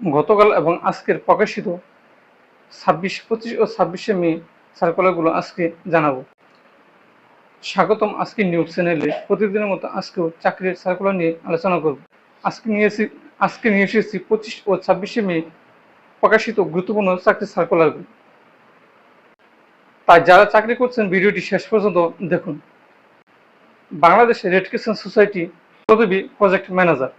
গতকাল এবং আজকের প্রকাশিত ২৬, ২৫ ও ২৬শে মে সার্কুলারগুলো আজকে জানাবো। স্বাগতম আজকের নিউজ চ্যানেলে। প্রতিদিনের মতো আজকেও চাকরির সার্কুলার নিয়ে আলোচনা করব। আজকে নিয়ে এসেছি ২৫ ও ২৬শে মে প্রকাশিত গুরুত্বপূর্ণ চাকরির সার্কুলারগুলো। তাই যারা চাকরি করছেন ভিডিওটি শেষ পর্যন্ত দেখুন। বাংলাদেশে রেড ক্রিসেন্ট সোসাইটি পদবি প্রজেক্ট ম্যানেজার।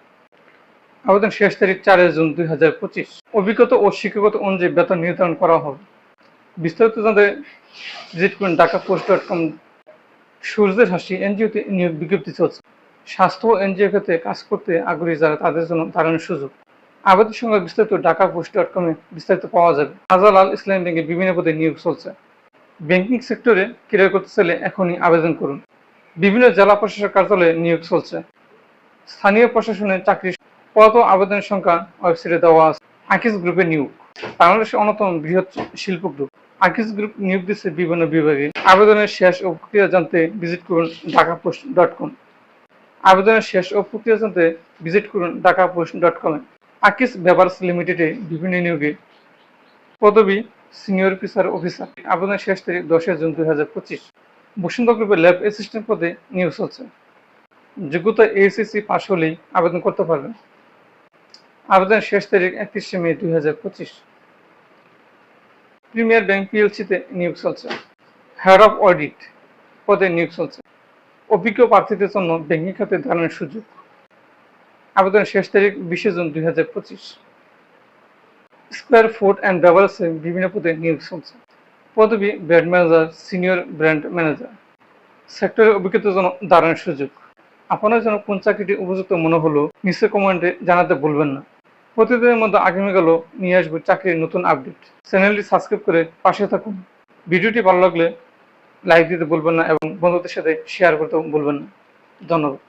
আবেদন শেষ তারিখ ৪ জুন ২০২৫। অভিজ্ঞতা ও শিক্ষাগত অনুযায়ী বেতন নির্ধারণ করা হবে। বিস্তারিত জানতে ভিজিট করুন ঢাকাপোস্ট.com। সূর্যের হাসি এনজিওতে নিয়োগ বিজ্ঞপ্তি চলছে। স্বাস্থ্য ও এনজিও ক্ষেত্রে কাজ করতে আগ্রহী যারা তাদের জন্য দারুণ সুযোগ। আবেদন সংক্রান্ত বিস্তারিত ঢাকাপোস্ট.com এ বিস্তারিত পাওয়া যাবে। শাহজালাল ইসলামী ব্যাংকে বিভিন্ন পদে নিয়োগ চলছে। ব্যাংকিং সেক্টরে ক্যারিয়ার করতে চাইলে এখনই আবেদন করুন। বিভিন্ন জেলা প্রশাসক কার্যালয়ে নিয়োগ চলছে। স্থানীয় প্রশাসনের চাকরি পদ আবেদনের সংখ্যা ওয়েবসাইটে দেওয়া আছে। আকিজ গ্রুপে নিয়োগ। বাংলাদেশের অন্যতম বৃহৎ শিল্প গ্রুপ আকিজ গ্রুপ নিয়োগ দিচ্ছে বিভিন্ন বিভাগে। আবেদনের শেষ ও প্রক্রিয়া জানতে ভিজিট করুন ঢাকাপোস্ট.com। আবেদনের শেষ ও প্রক্রিয়া জানতে ভিজিট করুন ঢাকাপোস্ট.com। আকিজ বেভারেজ লিমিটেডে বিভিন্ন নিয়োগে পদবি সিনিয়র অফিসার। আবেদনের শেষ তারিখ ১০ জুন ২০২৫। বসুন্ধরা গ্রুপের ল্যাব অ্যাসিস্ট্যান্ট পদে নিয়োগ চলছে। যোগ্যতা এইচএসসি পাস হলেই আবেদন করতে পারবেন। আবেদনের শেষ তারিখ ৩১শে মে ২০২৫। প্রিমিয়ার ব্যাংক পিএলসিতে নিয়োগ চলছে। হেড অফ অডিট পদে নিয়োগ চলছে। অভিজ্ঞ প্রার্থীদের জন্য ব্যাংকিং খাতে দারুণ সুযোগ। আবেদনের শেষ তারিখ ২০ জুন ২০২৫। স্কয়ার ফুড অ্যান্ড বেভারেজে বিভিন্ন পদে নিয়োগ চলছে। পদবি brand manager, senior brand manager. সেক্টরের অভিজ্ঞতার জন্য দারুণ সুযোগ। আপনার জন্য কোন চাকরিটি উপযুক্ত মনে হলো নিচে কমেন্টে জানাতে ভুলবেন না। প্রতিদিনের মধ্যে আগামীকালও নিয়ে আসবো চাকরির নতুন আপডেট। চ্যানেলটি সাবস্ক্রাইব করে পাশে থাকুন। ভিডিওটি ভালো লাগলে লাইক দিতে ভুলবেন না এবং বন্ধুদের সাথে শেয়ার করতে ভুলবেন না। ধন্যবাদ।